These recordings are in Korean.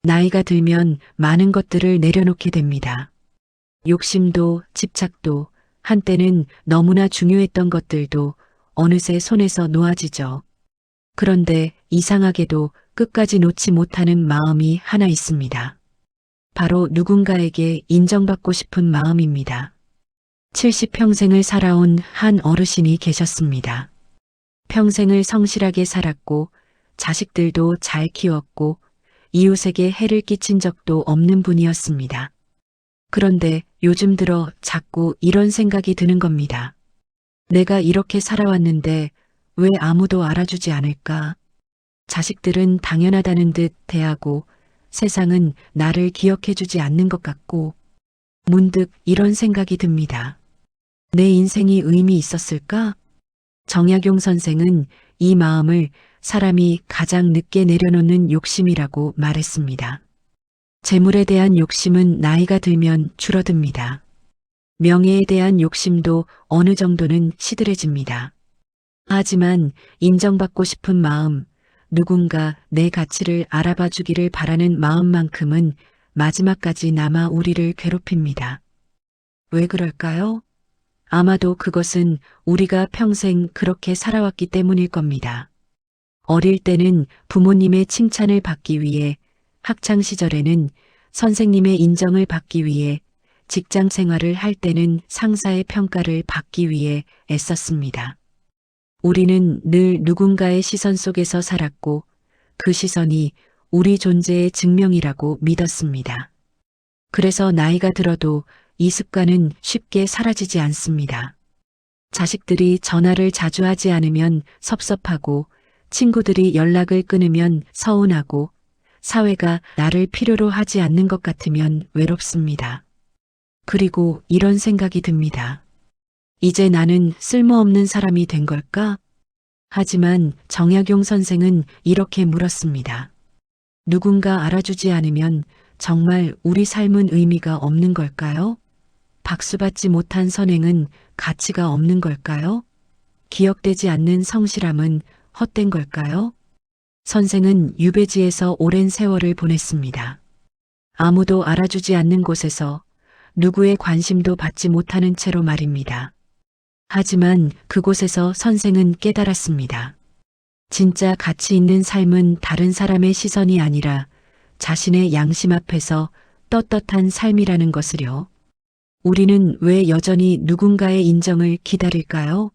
나이가 들면 많은 것들을 내려놓게 됩니다. 욕심도 집착도 한때는 너무나 중요했던 것들도 어느새 손에서 놓아지죠. 그런데 이상하게도 끝까지 놓지 못하는 마음이 하나 있습니다. 바로 누군가에게 인정받고 싶은 마음입니다. 70평생을 살아온 한 어르신이 계셨습니다. 평생을 성실하게 살았고 자식들도 잘 키웠고 이웃에게 해를 끼친 적도 없는 분이었습니다. 그런데 요즘 들어 자꾸 이런 생각이 드는 겁니다. 내가 이렇게 살아왔는데 왜 아무도 알아주지 않을까? 자식들은 당연하다는 듯 대하고 세상은 나를 기억해주지 않는 것 같고 문득 이런 생각이 듭니다. 내 인생이 의미 있었을까? 정약용 선생은 이 마음을 사람이 가장 늦게 내려놓는 욕심이라고 말했습니다. 재물에 대한 욕심은 나이가 들면 줄어듭니다. 명예에 대한 욕심도 어느 정도는 시들해집니다. 하지만 인정받고 싶은 마음, 누군가 내 가치를 알아봐 주기를 바라는 마음만큼은 마지막까지 남아 우리를 괴롭힙니다. 왜 그럴까요? 아마도 그것은 우리가 평생 그렇게 살아왔기 때문일 겁니다. 어릴 때는 부모님의 칭찬을 받기 위해, 학창 시절에는 선생님의 인정을 받기 위해, 직장 생활을 할 때는 상사의 평가를 받기 위해 애썼습니다. 우리는 늘 누군가의 시선 속에서 살았고 그 시선이 우리 존재의 증명이라고 믿었습니다. 그래서 나이가 들어도 이 습관은 쉽게 사라지지 않습니다. 자식들이 전화를 자주 하지 않으면 섭섭하고 친구들이 연락을 끊으면 서운하고 사회가 나를 필요로 하지 않는 것 같으면 외롭습니다. 그리고 이런 생각이 듭니다. 이제 나는 쓸모없는 사람이 된 걸까? 하지만 정약용 선생은 이렇게 물었습니다. 누군가 알아주지 않으면 정말 우리 삶은 의미가 없는 걸까요? 박수받지 못한 선행은 가치가 없는 걸까요? 기억되지 않는 성실함은 헛된 걸까요? 선생은 유배지에서 오랜 세월을 보냈습니다. 아무도 알아주지 않는 곳에서 누구의 관심도 받지 못하는 채로 말입니다. 하지만 그곳에서 선생은 깨달았습니다. 진짜 가치 있는 삶은 다른 사람의 시선이 아니라 자신의 양심 앞에서 떳떳한 삶이라는 것을요. 우리는 왜 여전히 누군가의 인정을 기다릴까요?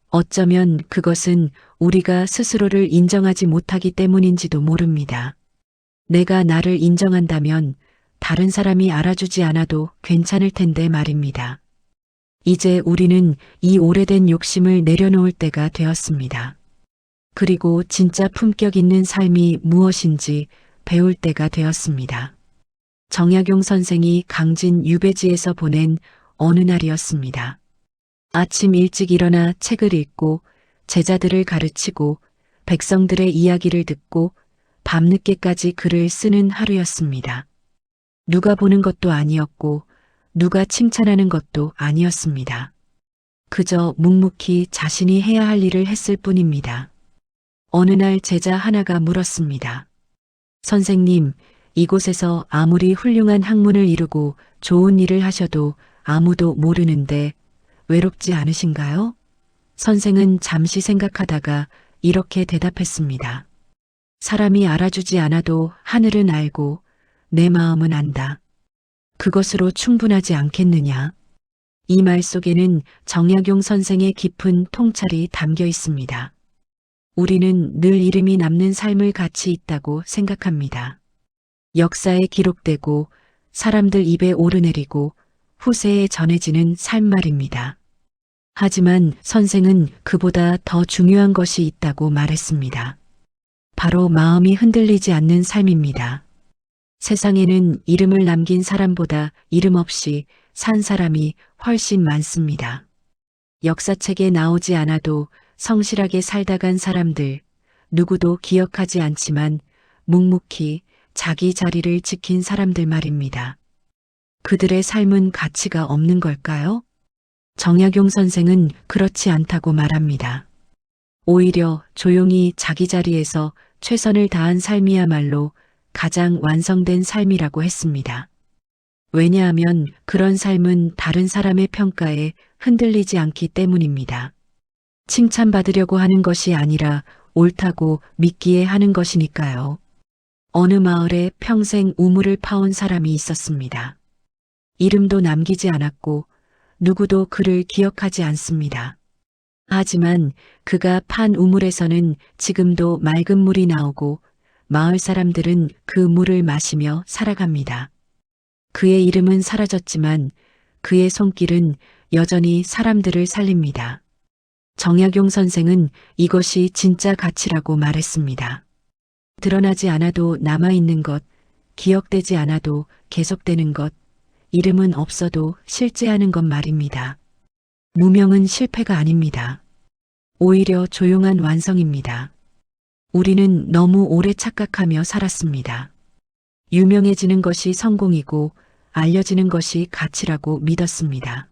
어쩌면 그것은 우리가 스스로를 인정하지 못하기 때문인지도 모릅니다. 내가 나를 인정한다면 다른 사람이 알아주지 않아도 괜찮을 텐데 말입니다. 이제 우리는 이 오래된 욕심을 내려놓을 때가 되었습니다. 그리고 진짜 품격 있는 삶이 무엇인지 배울 때가 되었습니다. 정약용 선생이 강진 유배지에서 보낸 어느 날이었습니다. 아침 일찍 일어나 책을 읽고 제자들을 가르치고 백성들의 이야기를 듣고 밤늦게까지 글을 쓰는 하루였습니다. 누가 보는 것도 아니었고 누가 칭찬하는 것도 아니었습니다. 그저 묵묵히 자신이 해야 할 일을 했을 뿐입니다. 어느 날 제자 하나가 물었습니다. 선생님, 이곳에서 아무리 훌륭한 학문을 이루고 좋은 일을 하셔도 아무도 모르는데 외롭지 않으신가요? 선생은 잠시 생각하다가 이렇게 대답했습니다. 사람이 알아주지 않아도 하늘은 알고 내 마음은 안다. 그것으로 충분하지 않겠느냐? 이 말 속에는 정약용 선생의 깊은 통찰이 담겨 있습니다. 우리는 늘 이름이 남는 삶을 가치 있다고 생각합니다. 역사에 기록되고 사람들 입에 오르내리고 후세에 전해지는 삶 말입니다. 하지만 선생은 그보다 더 중요한 것이 있다고 말했습니다. 바로 마음이 흔들리지 않는 삶입니다. 세상에는 이름을 남긴 사람보다 이름 없이 산 사람이 훨씬 많습니다. 역사책에 나오지 않아도 성실하게 살다 간 사람들, 누구도 기억하지 않지만 묵묵히 자기 자리를 지킨 사람들 말입니다. 그들의 삶은 가치가 없는 걸까요? 정약용 선생은 그렇지 않다고 말합니다. 오히려 조용히 자기 자리에서 최선을 다한 삶이야말로 가장 완성된 삶이라고 했습니다. 왜냐하면 그런 삶은 다른 사람의 평가에 흔들리지 않기 때문입니다. 칭찬받으려고 하는 것이 아니라 옳다고 믿기에 하는 것이니까요. 어느 마을에 평생 우물을 파온 사람이 있었습니다. 이름도 남기지 않았고 누구도 그를 기억하지 않습니다. 하지만 그가 판 우물에서는 지금도 맑은 물이 나오고 마을 사람들은 그 물을 마시며 살아갑니다. 그의 이름은 사라졌지만 그의 손길은 여전히 사람들을 살립니다. 정약용 선생은 이것이 진짜 가치라고 말했습니다. 드러나지 않아도 남아있는 것, 기억되지 않아도 계속되는 것, 이름은 없어도 실제하는 것 말입니다. 무명은 실패가 아닙니다. 오히려 조용한 완성입니다. 우리는 너무 오래 착각하며 살았습니다. 유명해지는 것이 성공이고 알려지는 것이 가치라고 믿었습니다.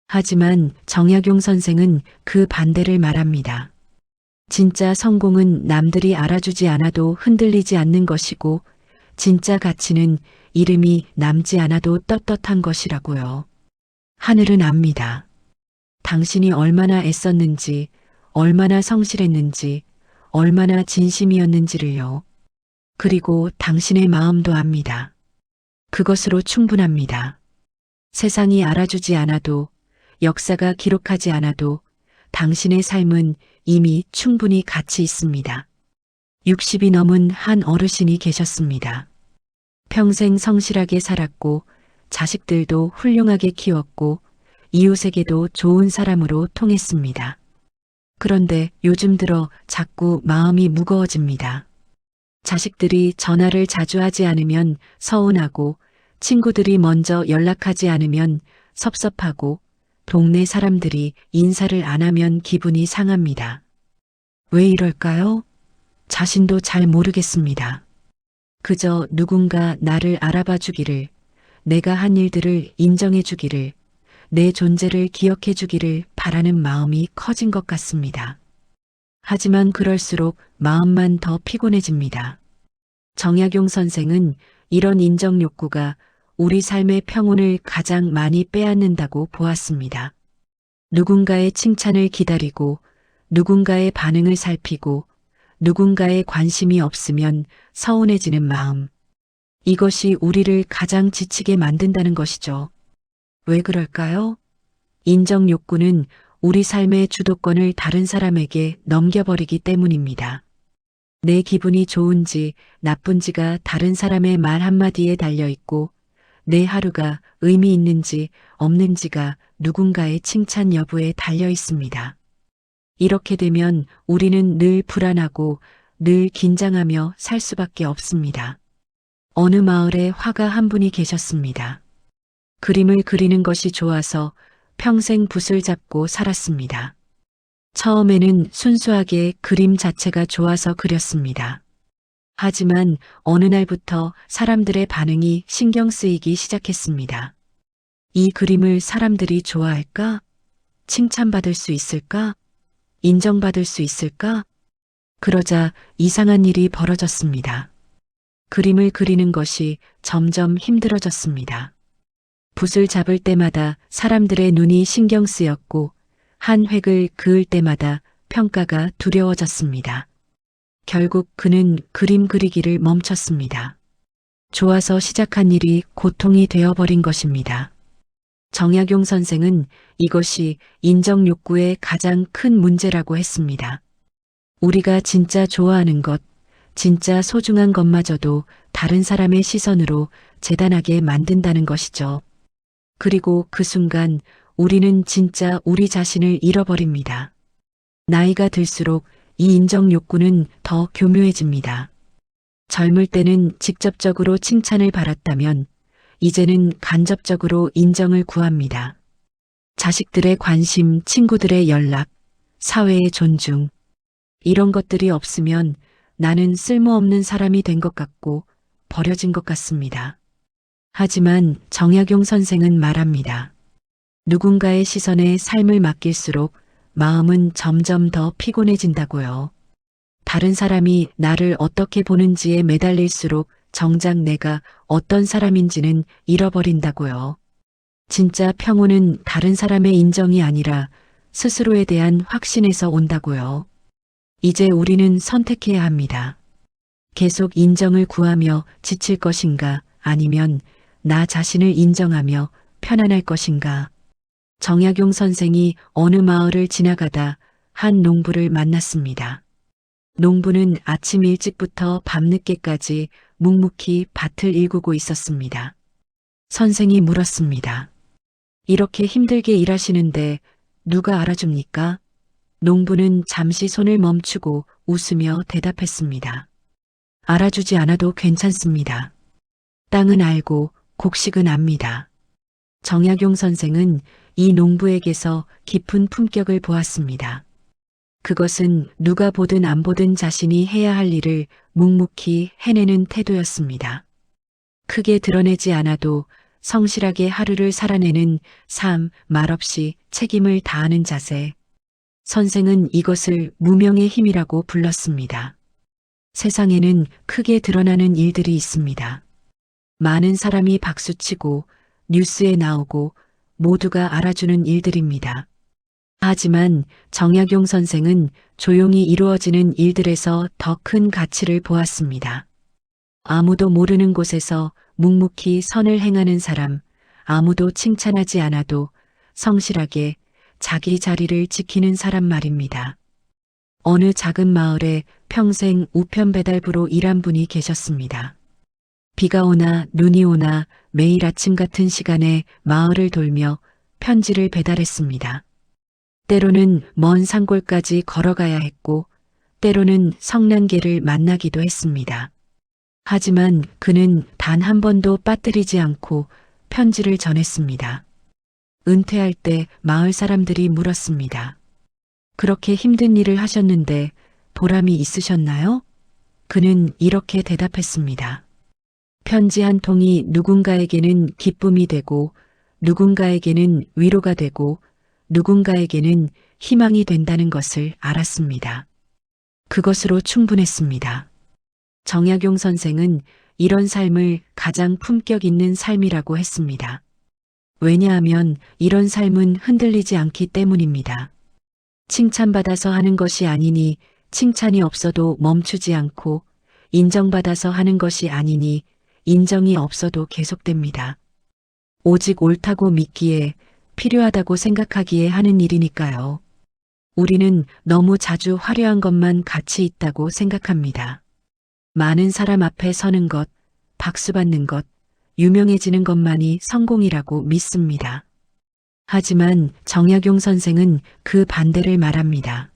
하지만 정약용 선생은 그 반대를 말합니다. 진짜 성공은 남들이 알아주지 않아도 흔들리지 않는 것이고 진짜 가치는 이름이 남지 않아도 떳떳한 것이라고요. 하늘은 압니다. 당신이 얼마나 애썼는지, 얼마나 성실했는지, 얼마나 진심이었는지를요. 그리고 당신의 마음도 압니다. 그것으로 충분합니다. 세상이 알아주지 않아도, 역사가 기록하지 않아도 당신의 삶은 이미 충분히 가치 있습니다. 60이 넘은 한 어르신이 계셨습니다. 평생 성실하게 살았고 자식들도 훌륭하게 키웠고 이웃에게도 좋은 사람으로 통했습니다. 그런데 요즘 들어 자꾸 마음이 무거워집니다. 자식들이 전화를 자주 하지 않으면 서운하고 친구들이 먼저 연락하지 않으면 섭섭하고 동네 사람들이 인사를 안 하면 기분이 상합니다. 왜 이럴까요? 자신도 잘 모르겠습니다. 그저 누군가 나를 알아봐 주기를, 내가 한 일들을 인정해 주기를, 내 존재를 기억해 주기를 바라는 마음이 커진 것 같습니다. 하지만 그럴수록 마음만 더 피곤해집니다. 정약용 선생은 이런 인정 욕구가 우리 삶의 평온을 가장 많이 빼앗는다고 보았습니다. 누군가의 칭찬을 기다리고 누군가의 반응을 살피고 누군가의 관심이 없으면 서운해지는 마음. 이것이 우리를 가장 지치게 만든다는 것이죠. 왜 그럴까요? 인정 욕구는 우리 삶의 주도권을 다른 사람에게 넘겨버리기 때문입니다. 내 기분이 좋은지 나쁜지가 다른 사람의 말 한마디에 달려있고 내 하루가 의미 있는지 없는지가 누군가의 칭찬 여부에 달려 있습니다. 이렇게 되면 우리는 늘 불안하고 늘 긴장하며 살 수밖에 없습니다. 어느 마을에 화가 한 분이 계셨습니다. 그림을 그리는 것이 좋아서 평생 붓을 잡고 살았습니다. 처음에는 순수하게 그림 자체가 좋아서 그렸습니다. 하지만 어느 날부터 사람들의 반응이 신경 쓰이기 시작했습니다. 이 그림을 사람들이 좋아할까? 칭찬받을 수 있을까? 인정받을 수 있을까? 그러자 이상한 일이 벌어졌습니다. 그림을 그리는 것이 점점 힘들어졌습니다. 붓을 잡을 때마다 사람들의 눈이 신경 쓰였고 한 획을 그을 때마다 평가가 두려워졌습니다. 결국 그는 그림 그리기를 멈췄습니다. 좋아서 시작한 일이 고통이 되어버린 것입니다. 정약용 선생은 이것이 인정 욕구의 가장 큰 문제라고 했습니다. 우리가 진짜 좋아하는 것, 진짜 소중한 것마저도 다른 사람의 시선으로 재단하게 만든다는 것이죠. 그리고 그 순간 우리는 진짜 우리 자신을 잃어버립니다. 나이가 들수록 이 인정 욕구는 더 교묘해집니다. 젊을 때는 직접적으로 칭찬을 받았다면 이제는 간접적으로 인정을 구합니다. 자식들의 관심, 친구들의 연락, 사회의 존중. 이런 것들이 없으면 나는 쓸모없는 사람이 된 것 같고 버려진 것 같습니다. 하지만 정약용 선생은 말합니다. 누군가의 시선에 삶을 맡길수록 마음은 점점 더 피곤해진다고요. 다른 사람이 나를 어떻게 보는지에 매달릴수록 정작 내가 어떤 사람인지는 잃어버린다고요. 진짜 평온은 다른 사람의 인정이 아니라 스스로에 대한 확신에서 온다고요. 이제 우리는 선택해야 합니다. 계속 인정을 구하며 지칠 것인가, 아니면 나 자신을 인정하며 편안할 것인가. 정약용 선생이 어느 마을을 지나가다 한 농부를 만났습니다. 농부는 아침 일찍부터 밤늦게까지 묵묵히 밭을 일구고 있었습니다. 선생이 물었습니다. 이렇게 힘들게 일하시는데 누가 알아줍니까? 농부는 잠시 손을 멈추고 웃으며 대답했습니다. 알아주지 않아도 괜찮습니다. 땅은 알고 곡식은 압니다. 정약용 선생은 이 농부에게서 깊은 품격을 보았습니다. 그것은 누가 보든 안 보든 자신이 해야 할 일을 묵묵히 해내는 태도였습니다. 크게 드러내지 않아도 성실하게 하루를 살아내는 삶, 말없이 책임을 다하는 자세. 선생은 이것을 무명의 힘이라고 불렀습니다. 세상에는 크게 드러나는 일들이 있습니다. 많은 사람이 박수치고 뉴스에 나오고 모두가 알아주는 일들입니다. 하지만 정약용 선생은 조용히 이루어지는 일들에서 더 큰 가치를 보았습니다. 아무도 모르는 곳에서 묵묵히 선을 행하는 사람, 아무도 칭찬하지 않아도 성실하게 자기 자리를 지키는 사람 말입니다. 어느 작은 마을에 평생 우편 배달부로 일한 분이 계셨습니다. 비가 오나 눈이 오나 매일 아침 같은 시간에 마을을 돌며 편지를 배달했습니다. 때로는 먼 산골까지 걸어가야 했고, 때로는 성난개를 만나기도 했습니다. 하지만 그는 단 한 번도 빠뜨리지 않고 편지를 전했습니다. 은퇴할 때 마을 사람들이 물었습니다. 그렇게 힘든 일을 하셨는데 보람이 있으셨나요? 그는 이렇게 대답했습니다. 편지 한 통이 누군가에게는 기쁨이 되고, 누군가에게는 위로가 되고, 누군가에게는 희망이 된다는 것을 알았습니다. 그것으로 충분했습니다. 정약용 선생은 이런 삶을 가장 품격 있는 삶이라고 했습니다. 왜냐하면 이런 삶은 흔들리지 않기 때문입니다. 칭찬받아서 하는 것이 아니니 칭찬이 없어도 멈추지 않고, 인정받아서 하는 것이 아니니 인정이 없어도 계속됩니다. 오직 옳다고 믿기에, 필요하다고 생각하기에 하는 일이니까요. 우리는 너무 자주 화려한 것만 가치 있다고 생각합니다. 많은 사람 앞에 서는 것, 박수받는 것, 유명해지는 것만이 성공이라고 믿습니다. 하지만 정약용 선생은 그 반대를 말합니다.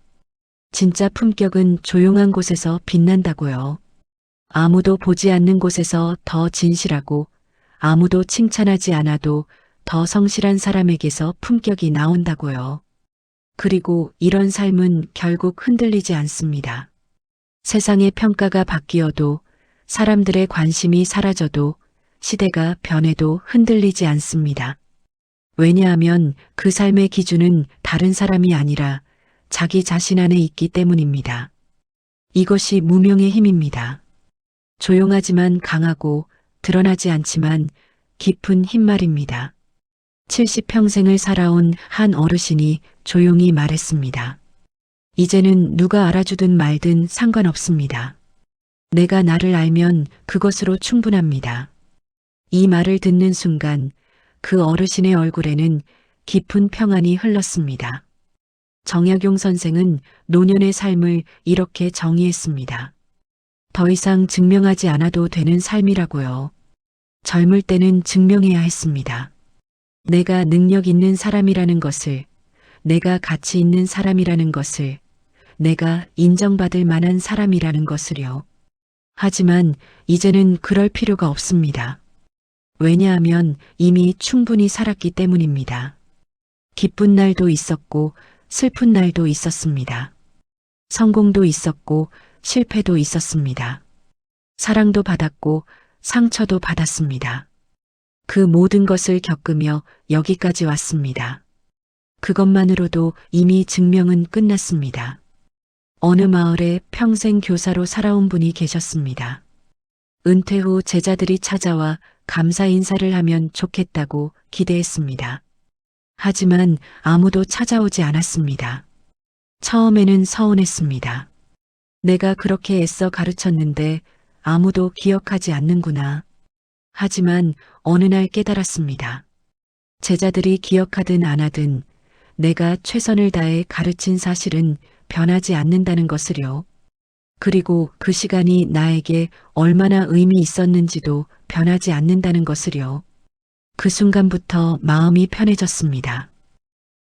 진짜 품격은 조용한 곳에서 빛난다고요. 아무도 보지 않는 곳에서 더 진실하고, 아무도 칭찬하지 않아도 더 성실한 사람에게서 품격이 나온다고요. 그리고 이런 삶은 결국 흔들리지 않습니다. 세상의 평가가 바뀌어도, 사람들의 관심이 사라져도, 시대가 변해도 흔들리지 않습니다. 왜냐하면 그 삶의 기준은 다른 사람이 아니라 자기 자신 안에 있기 때문입니다. 이것이 무명의 힘입니다. 조용하지만 강하고 드러나지 않지만 깊은 힘 말입니다. 70평생을 살아온 한 어르신이 조용히 말했습니다. 이제는 누가 알아주든 말든 상관없습니다. 내가 나를 알면 그것으로 충분합니다. 이 말을 듣는 순간 그 어르신의 얼굴에는 깊은 평안이 흘렀습니다. 정약용 선생은 노년의 삶을 이렇게 정의했습니다. 더 이상 증명하지 않아도 되는 삶이라고요. 젊을 때는 증명해야 했습니다. 내가 능력 있는 사람이라는 것을, 내가 가치 있는 사람이라는 것을, 내가 인정받을 만한 사람이라는 것을요. 하지만 이제는 그럴 필요가 없습니다. 왜냐하면 이미 충분히 살았기 때문입니다. 기쁜 날도 있었고 슬픈 날도 있었습니다. 성공도 있었고 실패도 있었습니다. 사랑도 받았고 상처도 받았습니다. 그 모든 것을 겪으며 여기까지 왔습니다. 그것만으로도 이미 증명은 끝났습니다. 어느 마을에 평생 교사로 살아온 분이 계셨습니다. 은퇴 후 제자들이 찾아와 감사 인사를 하면 좋겠다고 기대했습니다. 하지만 아무도 찾아오지 않았습니다. 처음에는 서운했습니다. 내가 그렇게 애써 가르쳤는데 아무도 기억하지 않는구나. 하지만 어느 날 깨달았습니다. 제자들이 기억하든 안 하든 내가 최선을 다해 가르친 사실은 변하지 않는다는 것을요. 그리고 그 시간이 나에게 얼마나 의미 있었는지도 변하지 않는다는 것을요. 그 순간부터 마음이 편해졌습니다.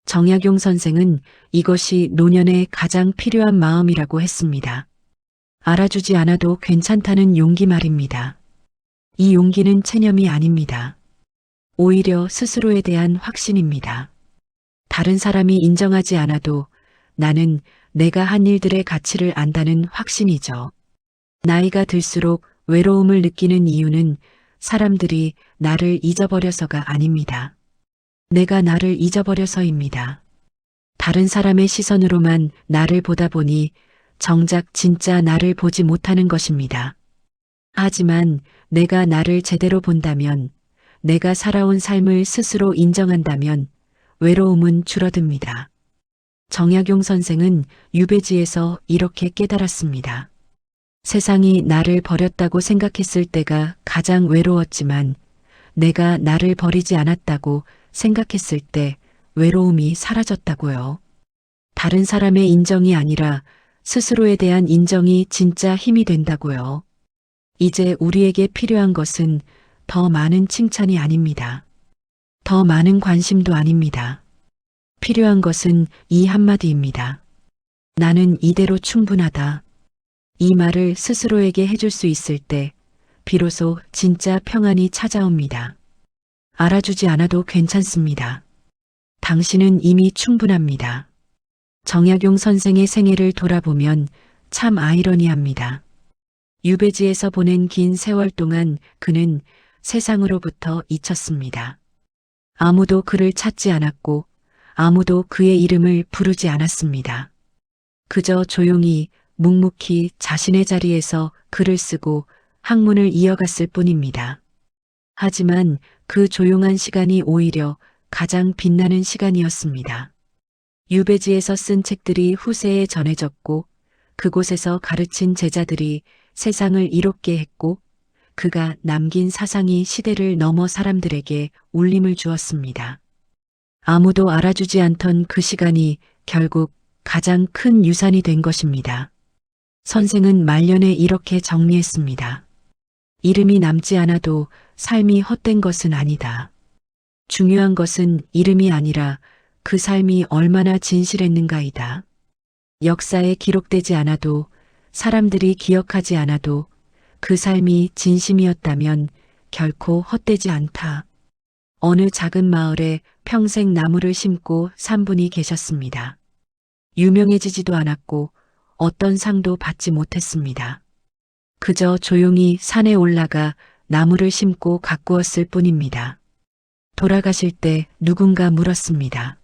정약용 선생은 이것이 노년에 가장 필요한 마음이라고 했습니다. 알아주지 않아도 괜찮다는 용기 말입니다. 이 용기는 체념이 아닙니다. 오히려 스스로에 대한 확신입니다. 다른 사람이 인정하지 않아도 나는 내가 한 일들의 가치를 안다는 확신이죠. 나이가 들수록 외로움을 느끼는 이유는 사람들이 나를 잊어버려서가 아닙니다. 내가 나를 잊어버려서입니다. 다른 사람의 시선으로만 나를 보다 보니 정작 진짜 나를 보지 못하는 것입니다. 하지만 내가 나를 제대로 본다면, 내가 살아온 삶을 스스로 인정한다면 외로움은 줄어듭니다. 정약용 선생은 유배지에서 이렇게 깨달았습니다. 세상이 나를 버렸다고 생각했을 때가 가장 외로웠지만 내가 나를 버리지 않았다고 생각했을 때 외로움이 사라졌다고요. 다른 사람의 인정이 아니라 스스로에 대한 인정이 진짜 힘이 된다고요. 이제 우리에게 필요한 것은 더 많은 칭찬이 아닙니다. 더 많은 관심도 아닙니다. 필요한 것은 이 한마디입니다. 나는 이대로 충분하다. 이 말을 스스로에게 해줄 수 있을 때 비로소 진짜 평안이 찾아옵니다. 알아주지 않아도 괜찮습니다. 당신은 이미 충분합니다. 정약용 선생의 생애를 돌아보면 참 아이러니합니다. 유배지에서 보낸 긴 세월 동안 그는 세상으로부터 잊혔습니다. 아무도 그를 찾지 않았고 아무도 그의 이름을 부르지 않았습니다. 그저 조용히 묵묵히 자신의 자리에서 글을 쓰고 학문을 이어갔을 뿐입니다. 하지만 그 조용한 시간이 오히려 가장 빛나는 시간이었습니다. 유배지에서 쓴 책들이 후세에 전해졌고 그곳에서 가르친 제자들이 세상을 이롭게 했고 그가 남긴 사상이 시대를 넘어 사람들에게 울림을 주었습니다. 아무도 알아주지 않던 그 시간이 결국 가장 큰 유산이 된 것입니다. 선생은 말년에 이렇게 정리했습니다. 이름이 남지 않아도 삶이 헛된 것은 아니다. 중요한 것은 이름이 아니라 그 삶이 얼마나 진실했는가이다. 역사에 기록되지 않아도 사람들이 기억하지 않아도 그 삶이 진심이었다면 결코 헛되지 않다. 어느 작은 마을에 평생 나무를 심고 산 분이 계셨습니다. 유명해지지도 않았고 어떤 상도 받지 못했습니다. 그저 조용히 산에 올라가 나무를 심고 가꾸었을 뿐입니다. 돌아가실 때 누군가 물었습니다.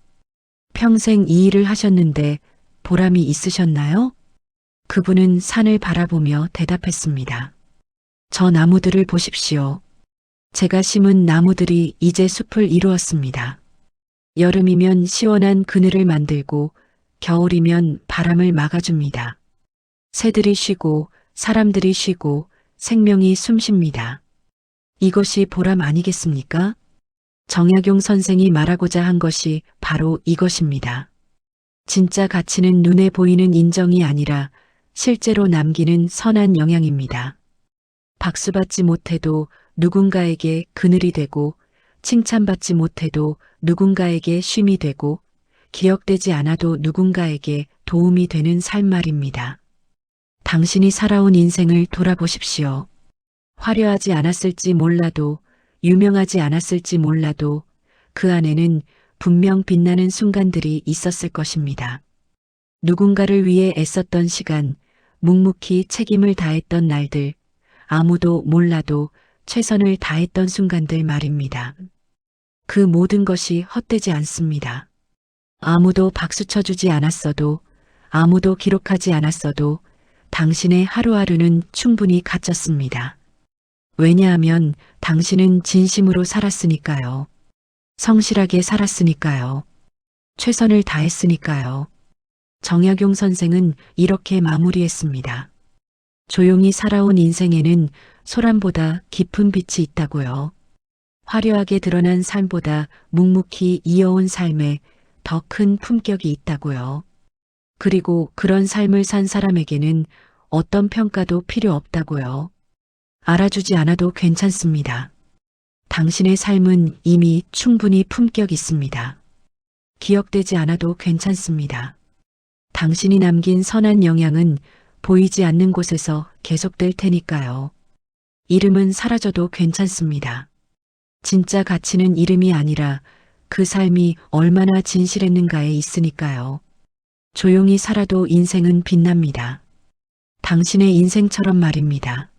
평생 이 일을 하셨는데 보람이 있으셨나요? 그분은 산을 바라보며 대답했습니다. 저 나무들을 보십시오. 제가 심은 나무들이 이제 숲을 이루었습니다. 여름이면 시원한 그늘을 만들고 겨울이면 바람을 막아줍니다. 새들이 쉬고 사람들이 쉬고 생명이 숨쉽니다. 이것이 보람 아니겠습니까? 정약용 선생이 말하고자 한 것이 바로 이것입니다. 진짜 가치는 눈에 보이는 인정이 아니라 실제로 남기는 선한 영향입니다. 박수받지 못해도 누군가에게 그늘이 되고 칭찬받지 못해도 누군가에게 쉼이 되고 기억되지 않아도 누군가에게 도움이 되는 삶 말입니다. 당신이 살아온 인생을 돌아보십시오. 화려하지 않았을지 몰라도 유명하지 않았을지 몰라도 그 안에는 분명 빛나는 순간들이 있었을 것입니다. 누군가를 위해 애썼던 시간, 묵묵히 책임을 다했던 날들, 아무도 몰라도 최선을 다했던 순간들 말입니다. 그 모든 것이 헛되지 않습니다. 아무도 박수 쳐주지 않았어도, 아무도 기록하지 않았어도 당신의 하루하루는 충분히 값졌습니다. 왜냐하면 당신은 진심으로 살았으니까요. 성실하게 살았으니까요. 최선을 다했으니까요. 정약용 선생은 이렇게 마무리했습니다. 조용히 살아온 인생에는 소란보다 깊은 빛이 있다고요. 화려하게 드러난 삶보다 묵묵히 이어온 삶에 더 큰 품격이 있다고요. 그리고 그런 삶을 산 사람에게는 어떤 평가도 필요 없다고요. 알아주지 않아도 괜찮습니다. 당신의 삶은 이미 충분히 품격 있습니다. 기억되지 않아도 괜찮습니다. 당신이 남긴 선한 영향은 보이지 않는 곳에서 계속될 테니까요. 이름은 사라져도 괜찮습니다. 진짜 가치는 이름이 아니라 그 삶이 얼마나 진실했는가에 있으니까요. 조용히 살아도 인생은 빛납니다. 당신의 인생처럼 말입니다.